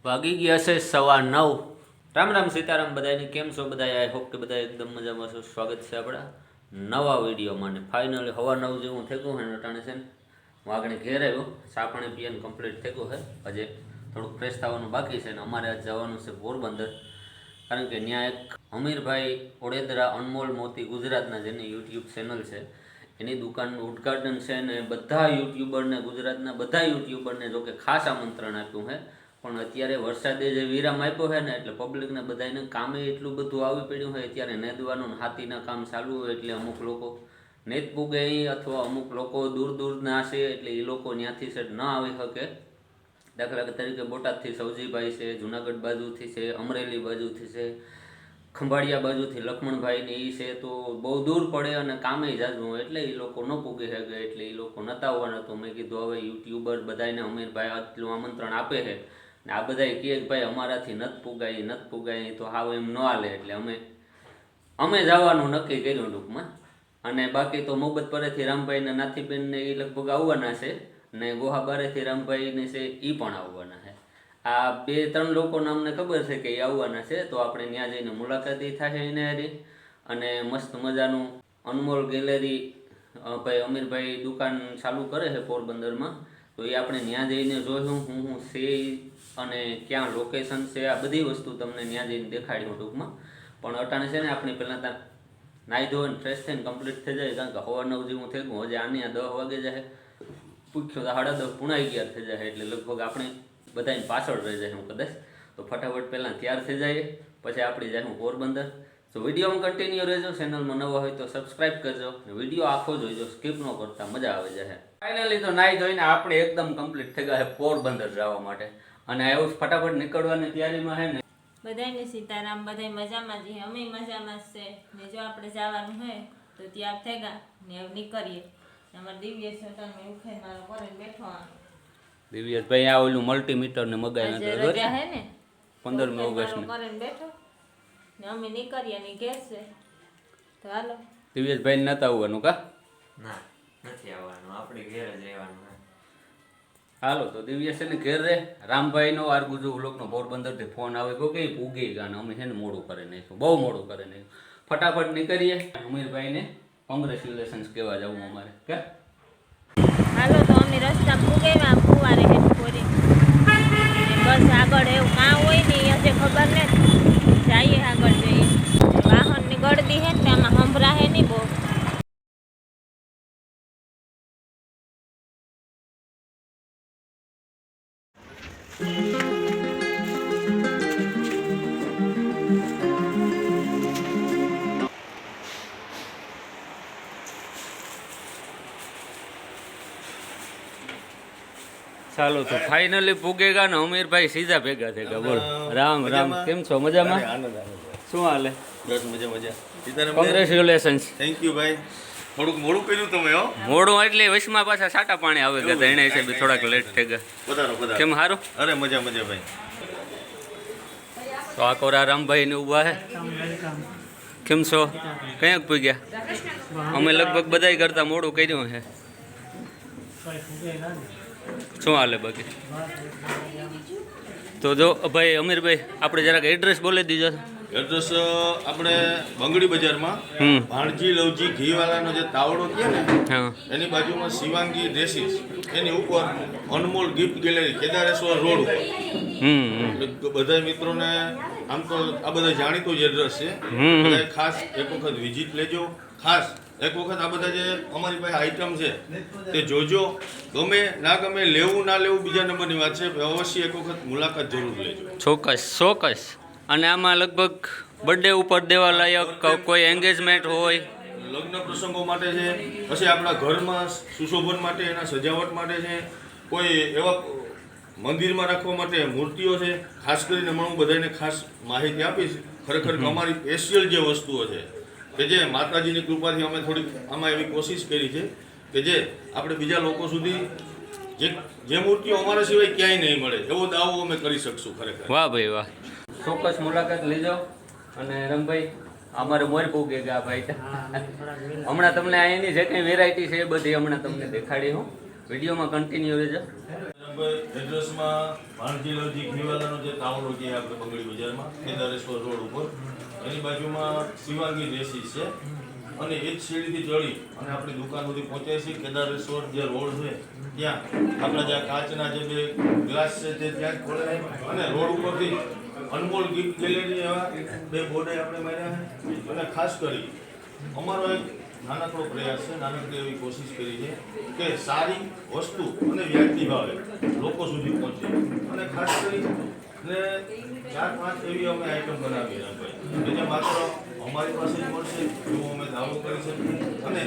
વાગી ગયા છે 9:15। રામ રામ સીતારામ બધાને, કેમ છો બધા? આઈ હોપ કે બધા એકદમ મજામાં છો। સ્વાગત છે આપણા નવા વિડીયોમાં ને ફાઇનલી 9:15 જેવું થઈ ગયું છે અટાણે છે ને હું આગળ ઘેર આવ્યો, ચા પાણી પીને કમ્પ્લીટ થઈ ગયું છે। હજી થોડુંક ફ્રેશ થવાનું બાકી છે ને અમારે આજ જવાનું છે પોરબંદર, કારણ કે ત્યાં એક અમીરભાઈ ઓડેદરા અનમોલ મોતી ગુજરાતના જેની યુટ્યુબ ચેનલ છે એની દુકાનનું ઉદ્ઘાટન છે ને બધા યુટ્યુબરને, ગુજરાતના બધા યુટ્યુબરને જો કે ખાસ આમંત્રણ આપ્યું છે। પણ અત્યારે વરસાદે જે વિરામ આપ્યો છે ને એટલે પબ્લિકને બધાને કામે એટલું બધું આવી પડ્યું હોય, અત્યારે નેદવાનું હાથીના કામ ચાલુ હોય એટલે અમુક લોકો નેત પૂગે અથવા અમુક લોકો દૂર દૂરના છે એટલે એ લોકો ત્યાંથી સેટ ન આવી શકે। દાખલા તરીકે બોટાદથી સૌજીભાઈ છે, જુનાગઢ બાજુથી છે, અમરેલી બાજુથી છે, ખંભાળિયા બાજુથી લક્ષ્મણભાઈને એ છે, તો બહુ દૂર પડે અને કામે જાજવું હોય એટલે એ લોકો ન પૂગી શકે, એટલે એ લોકો નતા આવવાના। તો મેં કીધું હવે યુટ્યુબર બધાને અમીરભાઈ આટલું આમંત્રણ આપે છે ને આ બધા કહે કે ભાઈ અમારાથી નથી પુગાય તો હાવ એમ ન હાલે, એટલે અમે જવાનું નક્કી કર્યું ટૂંકમાં। અને બાકી તો મોહબ્બત પરેથી રામભાઈ ને નાથીબેન ને એ લગભગ આવવાના છે ને ગોહાબારેથી રામભાઈ ને છે એ પણ આવવાના છે। આ 2-3 લોકોને અમને ખબર છે કે એ આવવાના છે, તો આપણે ત્યાં જઈને મુલાકાતી થાય એને હારી અને મસ્ત મજાનું અનમોલ ગેલેરી ભાઈ અમીરભાઈ દુકાન ચાલુ કરે છે પોરબંદરમાં, તો એ આપણે ત્યાં જઈને જોયું હું છે અને ક્યાં લોકેશન છે, આ બધી વસ્તુ તમને ત્યાં જઈને દેખાડ્યું ટૂંકમાં। પણ અટાણે છે ને આપણે પહેલાં ત્યાં નાહી ધોઈને ફ્રેશ થઈને કમ્પ્લીટ થઈ જાય, કારણ કે 9:15 જેવું થઈ ગયું, હજી આની 10 વાગે જાય પૂછ્યું તો 10:30 પુણાઈ ગયા થઈ જાય, એટલે લગભગ આપણે બધાને પાછળ રહી જાય હું કદાચ, તો ફટાફટ પહેલાં તૈયાર થઈ જાય પછી આપણે જાય હું પોરબંદર। તો વિડીયોમાં કન્ટિન્યુ રહેજો, ચેનલમાં નવા હોય તો સબસ્ક્રાઈબ કરજો, વિડીયો આખો જોઈજો, સ્કીપ ન કરતા, મજા આવે જાય। ફાઇનલી તો નાહી ધોઈને આપણે એકદમ કમ્પ્લીટ થઈ ગયા છે પોરબંદર જવા માટે, અને એવું ફટાફટ નીકળવાની તૈયારીમાં છે ને બધાને સીતારામ, બધા મજામાં જ, અમે મજામાં જ છે ને। જો આપણે જવાનું હોય તો તૈયાર થઈ ગયા ને હવે નીકળીએ। અમારે દિવ્ય સટાને ઉખે મારો કરે બેઠો, દિવ્યેશભાઈ આ ઓલું મલ્ટીમીટર ને મગાવી નાખ્યો રજા હે ને 15મી ઓગસ્ટ ને કરે બેઠો ને અમે નીકળીએ ને ઘેર છે, તો હાલો। દિવ્યેશભાઈ નતા આવવાનું કા? ના, નથી આવવાનું, આપણે ઘેર જ રહેવાનું। હાલો તો દિવ્યેશ છે ને ઘેર રે। રામભાઈ નો આરગુજો વ્લોગનો પોરબંદરથી ફોન આવે કે પૂગી ગયા ને અમે છે ને મોડું કરી નાખ્યું, બહુ મોડું કરી નાખ્યું, ફટાફટ નીકળીએ। અમીરભાઈને કોંગ્રેચ્યુલેશન્સ કહેવા જવું અમારે કે હાલો તો અમે રસ્તા પૂગેવા ફુવારે હેઠ પોરી બસ આગળ એવું કાં હોય ને એ હજે ખબર નથી, જઈએ આગળ જઈએ। વાહનની ગળદી હે ને આમાં સંભળા હે નહીં બહુ। ચાલો તો ફાઇનલી પૂગેગા ને અમીરભાઈ સીધા ભેગા થઈ ગયા। બોલો રામ રામ, કેમ છો? મજામાં? શું હાલે? બસ મજા। કોંગ્રેચ્યુલેશન્સ। થેન્ક યુ ભાઈ, થોડુંક મોડું કર્યું તમે હો? મોડું એટલે વચમાં પાછા સાટા પાણી આવે ગયા, એને હિસાબે થોડાક લેટ થઈ ગયા। પધારો। કેમ હારું? અરે મજા ભાઈ। તો આ કોરા રામભાઈ ને ઊભા હે, કેમ છો? ક્યાંક પૂગ્યા? અમે લગભગ બધાય કરતા મોડું કર્યું છે। શું હાલે બાકી? તો જો ભાઈ અમીરભાઈ આપણે જરાક એડ્રેસ બોલી દીધો। એડ્રેસ આપણે બંગડી બજારમાં ભાણજી લવજી ઘીવાલાનો જે તાવડો કહે ને હા એની બાજુમાં શિવાંગી ડ્રેસીસ, એની ઉપર અનમોલ ગિફ્ટ ગેલેરી કેદારેશ્વર રોડ ઉપર। એટલે બધા મિત્રોને આમ તો આ બધા જાણીતું જ એડ્રેસ છે, બધાએ ખાસ એક વખત વિઝિટ લેજો। ખાસ એક વખત આ બધા જે અમારી પાસે આઈટમ છે તે જોજો, ગમે ના ગમે, લેવું ના લેવું બીજા નંબરની વાત છે, અવશ્ય એક વખત મુલાકાત જરૂર લેજો। ચોક્કસ। અને આમાં લગભગ બર્થડે ઉપર દેવા લાયક કોઈ એન્ગેજમેન્ટ હોય, લગ્ન પ્રસંગો માટે છે, પછી આપણા ઘરમાં સુશોભન માટે, એના સજાવટ માટે છે, કોઈ એવા મંદિરમાં રાખવા માટે મૂર્તિઓ છે। ખાસ કરીને હું બધાને ખાસ માહિતી આપીશ, ખરેખર અમારી સ્પેશિયલ જે વસ્તુઓ છે કે જે માતાજીની કૃપાથી અમે થોડીક આમાં એવી કોશિશ કરી છે કે જે આપણે બીજા લોકો સુધી જે મૂર્તિઓ અમારા સિવાય ક્યાંય નહીં મળે એવો દાવો અમે કરી શકશું ખરેખર। વાહ ભાઈ વાહ, ચોક્કસ મુલાકાત લેજો। અને રમભાઈ અમારે મોર પૂગે ગયા ભાઈ, હમણાં તમને અહીંની જે કંઈ વેરાયટી છે એ બધી હમણાં તમને દેખાડી હું, વિડીયોમાં કન્ટિન્યુ રહેજો. એડ્રેસમાં ભાણજીલજી ઘીવાલાનો જે તાવડો છે આપણે બંગડી બજારમાં કેદારેશ્વર રોડ ઉપર એની બાજુમાં શિવાંગી રેસીસ છે અને એ જ સીડીથી ચડી અને આપણી દુકાન સુધી પહોંચાય છે. કેદારેશ્વર જે રોડ છે ત્યાં આપણા જ્યાં કાચના જે બે ગ્લાસ છે તે ત્યાં ખોલે અને રોડ ઉપરથી અનમોલ ગિફ્ટ ગેલેરી એવા બે બોર્ડ આપણે માર્યા છે. અને ખાસ કરી અમારો એક નાનકડો પ્રયાસ છે, નાનકડી એવી કોશિશ કરી છે કે સારી વસ્તુ અને વ્યાજબી ભાવે લોકો સુધી પહોંચે અને ખાસ કરીને 4-5 એવી અમે આઈટમ બનાવી છે કે જે માત્ર અમારી પાસે જ મળશે એવું અમે દાવો કરી શકીએ. અને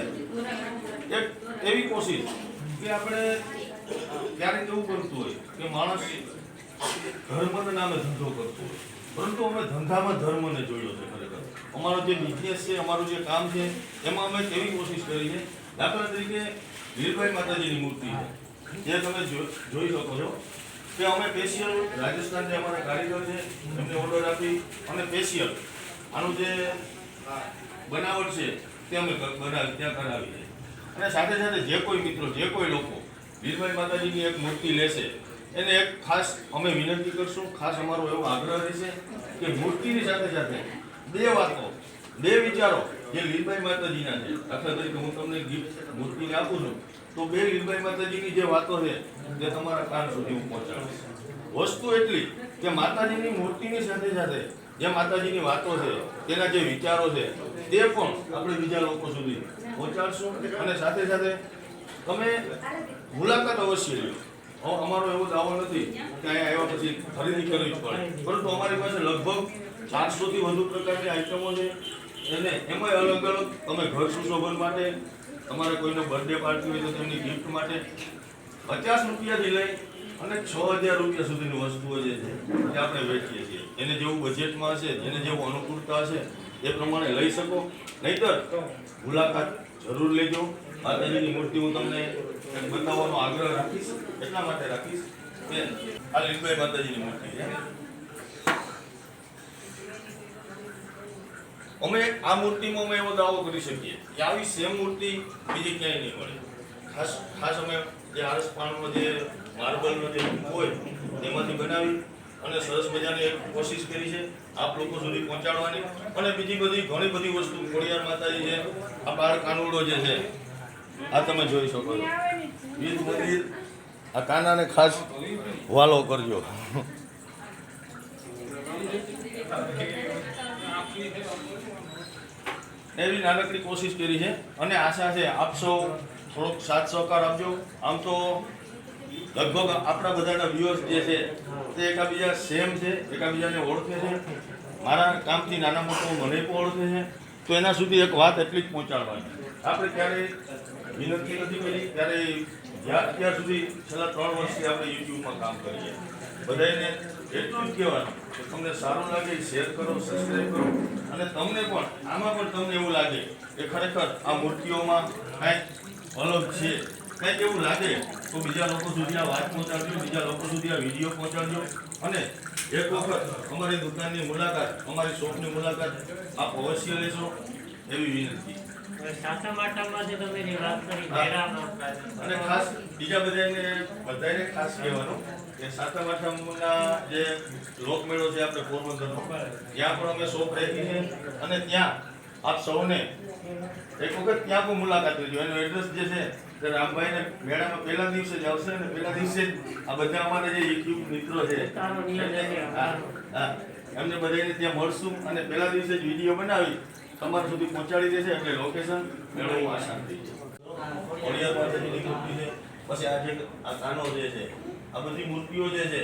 એક એવી કોશિશ કે આપણે ક્યારેક એવું કરતું હોય કે માણસ ધર્મના નામે ધંધો કરતો હોય, પરંતુ અમે ધંધામાં ધર્મને જોડ્યો છે. ખરેખર અમારો જે બિઝનેસ છે, અમારું જે કામ છે એમાં અમે કેવી કોશિશ કરી છે. દાખલા તરીકે લીલભાઈ માતાજીની મૂર્તિ છે જે તમે જોઈ શકો છો કે અમે સ્પેશિયલ રાજસ્થાન જે અમારા કારીગર છે એમને ઓર્ડર આપી અને સ્પેશિયલ આનું જે બનાવટ છે તે અમે બનાવી ત્યાં કરાવી છે. અને સાથે સાથે જે કોઈ મિત્રો, જે કોઈ લોકો લીલભાઈ માતાજીની એક મૂર્તિ લેશે એને એક ખાસ અમે વિનંતી કરશું, ખાસ અમારો એવો આગ્રહ રહેશે કે મૂર્તિની સાથે સાથે બે વાતો, બે વિચારો જે લીલભાઈ માતાજીના છે. દાખલા તરીકે હું તમને ગિફ્ટ મૂર્તિને આપું છું તો બે લીલભાઈ માતાજીની જે વાતો છે તે તમારા કાન સુધી હું પહોંચાડીશ. વસ્તુ એટલી કે માતાજીની મૂર્તિની સાથે સાથે જે માતાજીની વાતો છે, તેના જે વિચારો છે તે પણ આપણે બીજા લોકો સુધી પહોંચાડશું. અને સાથે સાથે તમે મુલાકાત અવશ્ય લો. અમારો એવો દાવો નથી કે અહીંયા આવ્યા પછી ખરીદી કરવી જ પડે, પરંતુ અમારી પાસે લગભગ 400થી વધુ પ્રકારની આઈટમો છે. અને એમાં અલગ અલગ તમે ઘર સુશોભન માટે, તમારે કોઈનો બર્થડે પાર્ટી હોય તો તેમની ગિફ્ટ માટે 50 રૂપિયાથી લઈ અને 6000 રૂપિયા સુધીની વસ્તુઓ જે છે તે આપણે વેચીએ છીએ. એને જેવું બજેટમાં હશે, જેને જેવું અનુકૂળતા હશે એ પ્રમાણે લઈ શકો. નહીંતર મુલાકાત જરૂર લેજો. માતાજીની મૂર્તિ હું તમને બતાવવાનો આગ્રહ રાખીશ, એટલા માટે રાખીશ કે આ લીલભાઈ માતાજીની મૂર્તિ છે. અમે આ મૂર્તિમાં અમે એવો દાવો કરી શકીએ કે આવી સેમ મૂર્તિ બીજી ક્યાંય નહીં મળે. ખાસ અમે જે આરસ પાણનો જે માર્બલનો જે હોય તેમાંથી બનાવી અને સરસ મજાની એક કોશિશ કરી છે આપ લોકો સુધી પહોંચાડવાની. અને બીજી બધી ઘણી બધી વસ્તુ, ખોડિયાર માતાજી છે, આ બાર કાનુડો જે છે આ તમે જોઈ શકો છો. વીર મંદિર, આ કાનાને ખાસ વાલો કરજો. એવી નાનકડી કોશિશ કરી છે અને આશા છે આપ સૌ થોડોક સાથ સહકાર આપજો. આમ તો લગભગ આપણા બધાના વ્યુઅર્સ જે છે તે એકાબીજા સેમ છે, એકાબીજાને ઓળખે છે. મારા કામથી નાના મોટો મને પણ ઓળખે છે. તો એના સુધી એક વાત એટલી જ પહોંચાડવાની, આપણે ક્યારેય વિનંતી નથી કરી, ક્યારેય અત્યાર સુધી છેલ્લા 3 વર્ષથી આપણે યુટ્યુબમાં કામ કરીએ. બધાને એટલું જ કહેવાનું કે તમને સારું લાગે શેર કરો, સબસ્ક્રાઈબ કરો. અને તમને પણ આમાં પણ તમને એવું લાગે કે ખરેખર આ મૂર્તિઓમાં કાંઈક અલગ છે, કંઈક એવું લાગે તો બીજા લોકો સુધી આ વાત પહોંચાડજો, બીજા લોકો સુધી આ વિડીયો પહોંચાડજો. અને એક વખત અમારી દુકાનની મુલાકાત, અમારી શોપની મુલાકાત આપ અવશ્ય લેશો એવી વિનંતી. અને ખાસ બીજા બધાને ખાસ કહેવાનું કે સાતમ આઠમના જે લોકમેળો છે આપણે પોરબંદરનો, ત્યાં પણ અમે શોપ રાખી છે. અને ત્યાં આપ સૌને એક વખત ત્યાં પણ મુલાકાત લેજો. એનું એડ્રેસ જે છે તે રામભાઈને મેળામાં પહેલા દિવસે જ આવશે અને પહેલા દિવસે જ આ બધા અમારા જે યુટ્યુબ મિત્રો છે એમને બધાને ત્યાં મળશું અને પહેલા દિવસે જ વિડીયો બનાવી તમારા સુધી પહોંચાડી દેશે. એટલે લોકેશન મેળવવું આસાન થઈ જાય. ખોડિયાર માતાજીની મૂર્તિ છે, પછી આ જે આ કાનો જે છે, આ બધી મૂર્તિઓ જે છે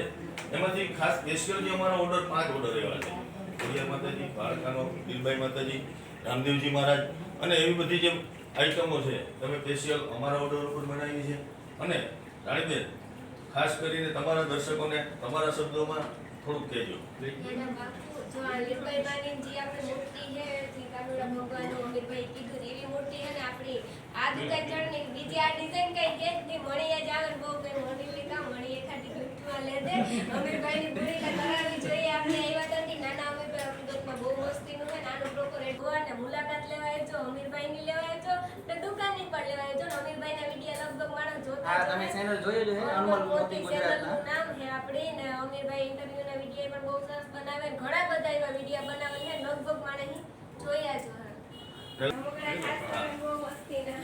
એમાંથી ખાસ સ્પેશિયલ જે અમારા ઓર્ડર 5 ઓર્ડર એવા છે. ખોડિયાર માતાજી, બાળકાનો, લીલભાઈ માતાજી, રામદેવજી મહારાજ અને એવી બધી જે આઈટમો છે તમે સ્પેશિયલ અમારા ઓર્ડર ઉપર બનાવી છે. અને રાણીબેન ખાસ કરીને તમારા દર્શકોને તમારા શબ્દોમાં થોડુંક કહેજો. જો આ લીલભાઈ માની જે આપણી મૂર્તિ છે શ્રી કાનુડા ભગવાનનું અમીરભાઈ કીધું એવી મૂર્તિ છે ને આપણી આ દુકાન ચડની બીજી આ ડિઝાઇન કઈ કે ની મણીએ જાવન બહુ કઈ મણી કા મણીએ ખાટી ગિફ્ટમાં લે દે અમીરભાઈની ભૂમિકા કરાવવી જોઈએ. આપણે આવ્યા હતા નાના અમીરભાઈ અમદાવાદમાં બહુ મસ્તીનું છે નાનું પ્રોપર આપણે જોવાને મુલાકાત લેવા આવજો, અમીરભાઈની લેવા આવજો, ને દુકાનની પણ લેવા આવજો. ને અમીરભાઈના વિડીયો લગભગ માણસ જોતા હા, જ તમે હોય. ચેનલ જોઈ છે અનમોલ મોતી ગુજરાતના. ચેનલનું નામ છે આપણી, ને અમીરભાઈ ઇન્ટરવ્યુના વિડીયો પણ બહુ સરસ બનાવે, ને ઘણા બધા એવા વિડીયો બનાવે છે, લગભગ માણસ જોયા જ હોય. રમકડા ખાસ કરીને બહુ મસ્તીના.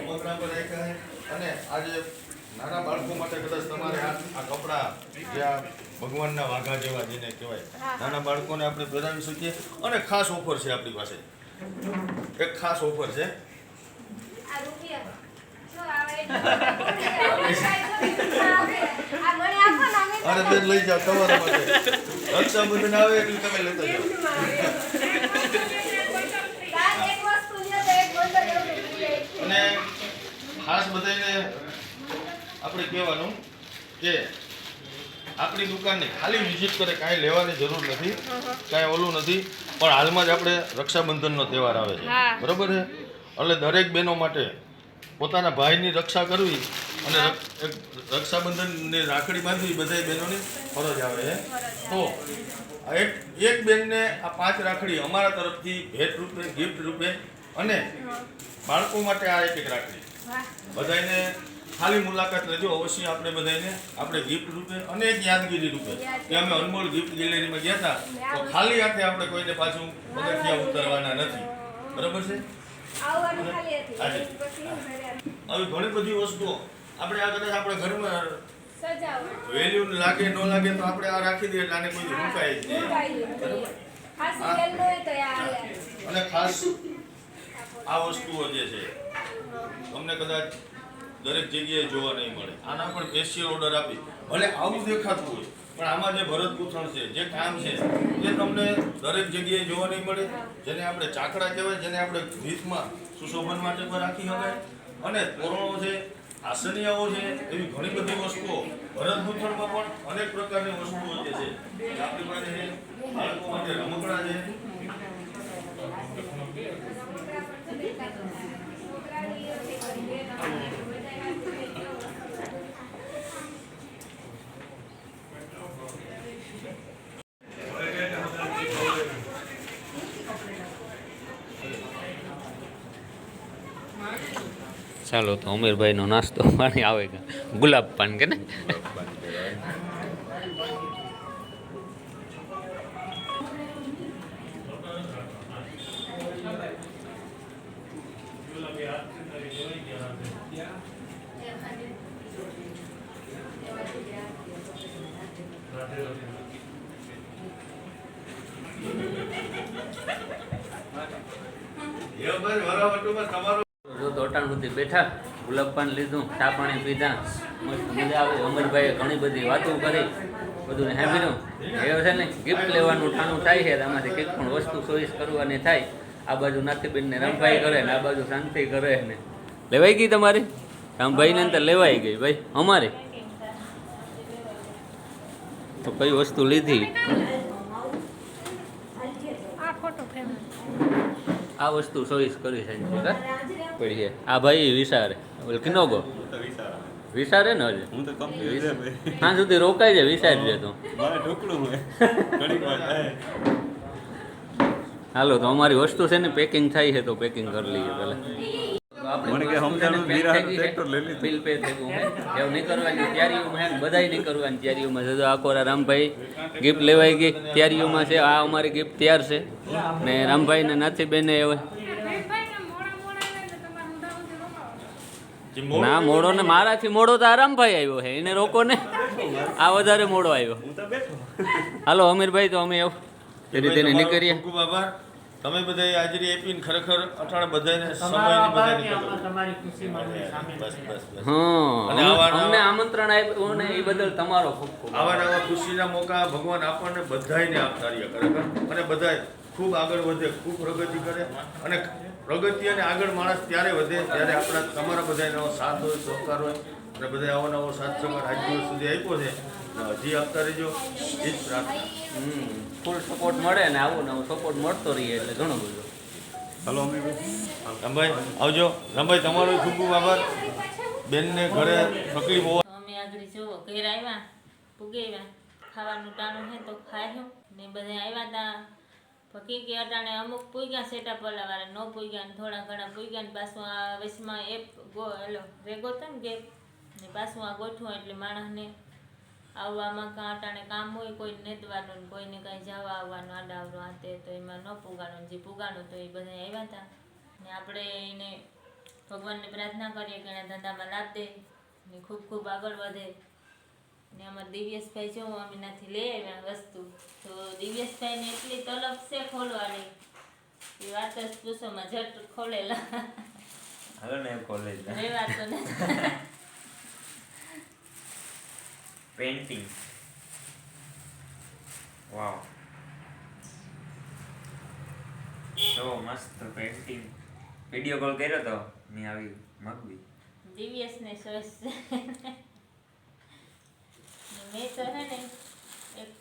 રમકડા પર રાખ્યા છે. અને આજે નાના બાળકો માટે કદાચ તમારે આ કપડાં જે આ ભગવાનના વાઘા જેવા જેને કહેવાય, નાના બાળકોને આપણે પહેરાવી શકીએ. અને ખાસ ઓફર છે આપણી પાસે, એક ખાસ ઓફર છે. આ રૂપિયા જો આવે આ મને આપો ને અમે અરે બેન લઈ જાઓ તમારા માટે. રક્ષાબંધન આવે એટલે તમે લેતા જાઓ. કાલ એક વસ્તુ લ્યો તો એક બંદર એવું નીકળી જાય છે. અને ખાસ બધાને આપણે કહેવાનું કે આપણી દુકાનની ખાલી વિઝિટ કરે, કાંઈ લેવાની જરૂર નથી, કાંઈ ઓલું નથી. પણ હાલમાં જ આપણે રક્ષાબંધનનો તહેવાર આવે છે, બરાબર છે? એટલે દરેક બહેનો માટે પોતાના ભાઈની રક્ષા કરવી અને રક્ષાબંધનની રાખડી બાંધવી બધાય બહેનોની ફરજ આવે છે. તો એક બેનને આ 5 રાખડી અમારા તરફથી ભેટ રૂપે, ગિફ્ટ રૂપે, અને બાળકો માટે આ એક રાખડી બધાને ખાલી મુલાકાત લેજો અવશ્ય. આપણે બધાને આપણે ગિફ્ટ રૂપે અને એક યાદગીરી રૂપે કે અમે અનમોલ ગિફ્ટ ગેલેરીમાં ગયા હતા, તો ખાલી હાથે આપણે કોઈને પાછું પગથિયા ઉતરવાના નથી, બરાબર છે? આવવાનું ખાલી હતી આજે. પછી આવી ઘણી બધી વસ્તુઓ આપણે આ કદાચ આપણા ઘરમાં સજાવટ વેલ્યુ લાગે ન લાગે તો આપણે આ રાખી દઈએ એટલે આને કોઈ મુકાય જ નહીં. ખાસ સેલ નો હોય તો આ હાલે. અને ખાસ આ વસ્તુઓ જે છે તમને કદાચ દરેક જગ્યાએ જોવા નહીં મળે. આના પણ સ્પેશિયલ ઓર્ડર આપી, ભલે આવું દેખાતું હોય પણ આમાં જે ભરત ગૂંથણ છે, જે કામ છે, એ તમને દરેક જગ્યાએ જોવા નહીં મળે. જેને આપણે ચાકડા કહેવાય, જેને આપણે ભીતમાં સુશોભન માટે પણ રાખી શકાય. અને તોરણો છે, આસનિયાઓ છે, એવી ઘણી બધી વસ્તુઓ ભરત ગૂંથણમાં પણ અનેક પ્રકારની વસ્તુઓ જે છે એ આપણી પાસે છે. બાળકો માટે રમકડા છે. ચાલો તો અમીરભાઈનો નાસ્તો પાણી આવે કે ગુલાબ પાન કે ને જો દોટાણ સુધી બેઠા, ગુલાબ પાન લીધું, ચા પાણી પીધા, મસ્ત મજા આવે. અમીરભાઈએ ઘણી બધી વાતો કરી, બધું સાંભળ્યું. એ છે ને ગિફ્ટ લેવાનું ઠાણું થાય છે, આમાંથી કંઈક પણ વસ્તુ ચોઈસ કરવાની થાય. આ બાજુ નાથીબેનને રામભાઈ કરે ને આ બાજુ શાંતિ કરે ને. લેવાઈ ગઈ તમારી? રામભાઈને અંદર લેવાઈ ગઈ ભાઈ અમારી. તો કઈ વસ્તુ લીધી? આ વસ્તુ ચોઈસ કરી છે પડી છે. આ ભાઈ વિચારે બોલ કિનો ગો વિચારે ને હજે હું તો કંપની છે ભાઈ. હા સુધી રોકાય છે વિચારી છે તું. મારે ઢોકળું હોય ઘણી વાર થાય. હાલો તો અમારી વસ્તુ છે ને પેકિંગ થાય છે તો પેકિંગ કરી લઈએ પહેલા. મને કે સમજાણું વિરાટ ટ્રેક્ટર લઈ લીધું. બિલ પે થઈ ગયું હે એવું નહીં કરવાની તૈયારીઓમાં હે બધાય નહીં કરવાની તૈયારીઓમાં છે. તો આખો રામભાઈ ગિફ્ટ લેવાઈ ગઈ તૈયારીઓમાં છે. આ અમારી ગિફ્ટ તૈયાર છે ને રામભાઈ ને નાથી બેને હવે ના મોડો ને મારાથી મોડો તો આ રામભાઈ આવ્યો છે એને રોકો ને. આ વધારે મોડો આવ્યો. હું તો બેઠો. હાલો અમીરભાઈ તો અમે એવું તે રીતે નીકળીએ. ખૂબ ખૂબ આભાર. તમે બધાએ હાજરી આપીને ખરેખર અટાણે બધાને સમયની બધાની કદર. તમારી ખુશીમાં અમે સામેલ બસ બસ બસ. હા અને આવા અમને આમંત્રણ આપ્યું ને એ બદલ તમારો ખૂબ ખૂબ આવા નવા ખુશીના મોકા ભગવાન આપણને બધાયને આપતા રહ્યા ખરેખર. અને બધાય ખૂબ આગળ વધે, ખૂબ પ્રગતિ કરે. અને પ્રગતિ અને આગળ માણસ ત્યારે વધે ત્યારે આપણા તમારા બધાનો સાથ હોય, સહકાર હોય. અને બધા આવો નવો સાથ સહકાર આજ દિવસ સુધી આપ્યો છે. અને હજી આપતા રહેજો એ જ પ્રાર્થના. ફૂલ સપોર્ટ મળે ને આવો નવો સપોર્ટ મળતો રહીએ એટલે ઘણો બધો. હાલો અમે રામભાઈ આવજો. રામભાઈ તમારો ખૂબ ખૂબ આભાર. બેનને ઘરે તકલીફ હોવા તો અમે આગળ જોવો ઘેર આવ્યા પૂગે આવ્યા ખાવાનું ટાણું છે તો ખાયું ને બધા આવ્યા હતા પછી કે અટાણે અમુક પૂગ્યા સેટા પલાવાળા ન પૂગ્યા ને થોડા ઘણા પૂગ્યા ને પાછું આ વચમાં ભેગો હતો ને ગેપ ને પાછું આ ગોઠવું એટલે માણસને આવવામાં કાં અટાણે કામ હોય કોઈ નેદવાનું ને કોઈને કાંઈ જવા આવવાનું આડાવડું હાથે તો એમાં ન પુગાણું જે પુગાણું તો એ બધા આવ્યા હતા ને આપણે એને ભગવાનને પ્રાર્થના કરીએ કે એના ધંધામાં લાભ દે ને ખૂબ ખૂબ આગળ વધે ને અમારા દિવ્યેશભાઈ જો અમે ત્યાંથી લઈ આવ્યા વસ્તુ તો દિવ્યેશભાઈને એટલી તલબ છે ખોલવાની એ વાત જ પૂછોમાં ઝટ ખોલેલા હાલો ને કોલેજ રેવાતો ને પેઇન્ટિંગ વાવ તો મસ્ત પેઇન્ટિંગ વિડીયો કોલ કર્યો તો મેં આવી મગવી દિવ્યેશને ચોઈસ મેં તો હે ને એક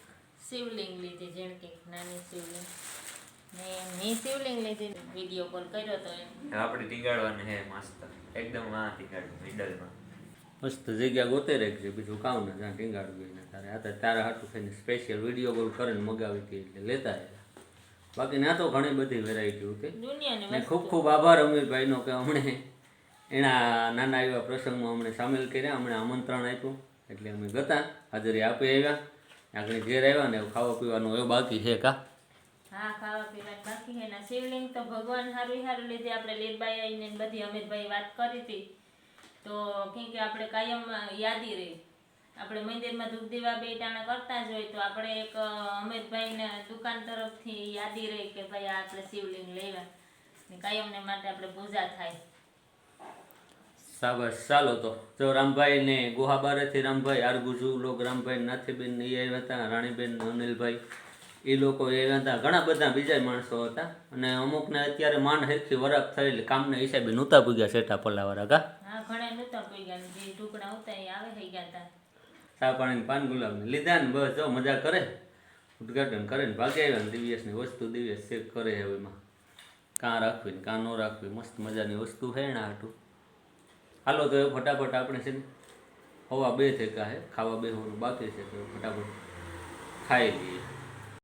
શિવલિંગ લીધી જેણ કે નાની શિવલિંગ ને મેં શિવલિંગ લીધી વિડીયો કોલ કર્યો તો એમ આપણે ટીંગાડવાનું હે મસ્ત એકદમ આ ટીંગાડવું મિડલમાં મસ્ત જગ્યા ગોતે રાખજે બીજું કામ ને જ્યાં ટીંગાડવું ને તારે આ તારા હાટું થઈને સ્પેશિયલ વિડીયો કોલ કરીને મગાવી હતી એટલે લેતા આવ્યા બાકી ના તો ઘણી બધી વેરાયટી હતી દુનિયાની ને વસ્તુ ખૂબ ખૂબ આભાર અમીરભાઈનો કે હમણે એના નાના એવા પ્રસંગમાં અમને સામેલ કર્યા અમને આમંત્રણ આપ્યું એટલે અમે ગતા હાજરી આપી આવ્યા આગળ ઘેર આવ્યા ને ખાવા પીવાનું એવું બાકી છે કા હા ખાવા પીવાનું બાકી છે ને શિવલિંગ તો ભગવાન હારું લીધે આપણે લીરબાઈ આવીને ને બધી અમિતભાઈ વાત કરી હતી તો કેમ કે આપણે કાયમ યાદી રહી આપણે મંદિરમાં ધૂપ દીવા બે ટાણા કરતા જ હોય તો આપણે એક અમિતભાઈને દુકાન તરફથી યાદી રહી કે ભાઈ આ આપણે શિવલિંગ લેવા ને કાયમને માટે આપણે પૂજા થાય સાબસ ચાલો તો જો રામભાઈ ને ગુહાબારેથી રામભાઈ આરગુજુ લોક રામભાઈ નાથીબેન એ આવ્યા હતા રાણીબેન અનિલભાઈ એ લોકો આવ્યા હતા ઘણા બધા બીજા માણસો હતા અને અમુકને અત્યારે માંડ હેરખી વરાપ થયેલી કામને હિસાબે નહોતા પૂગ્યા સેટા પલ્લાવાળા કા હા ઘણા નહોતા કોઈ ગયા જે ટુકડા હતા એ આવે થઈ ગયા હતા ચા પાણી પાન ગુલાબને લીધા ને બસ જો મજા કરે ઉદઘાટન કરે ને ભાગે આવ્યા ને દિવ્યેશની વસ્તુ દિવ્યેશ ચેક કરે હવે એમાં કાં રાખવી ને કાં ન રાખવી મસ્ત મજાની વસ્તુ છે એના હાટું હાલો તો એ ફટાફટ આપણે છે ને 1:15 થયા હે ખાવા બેસવાનું બાકી છે તો ફટાફટ ખાઈ લઈએ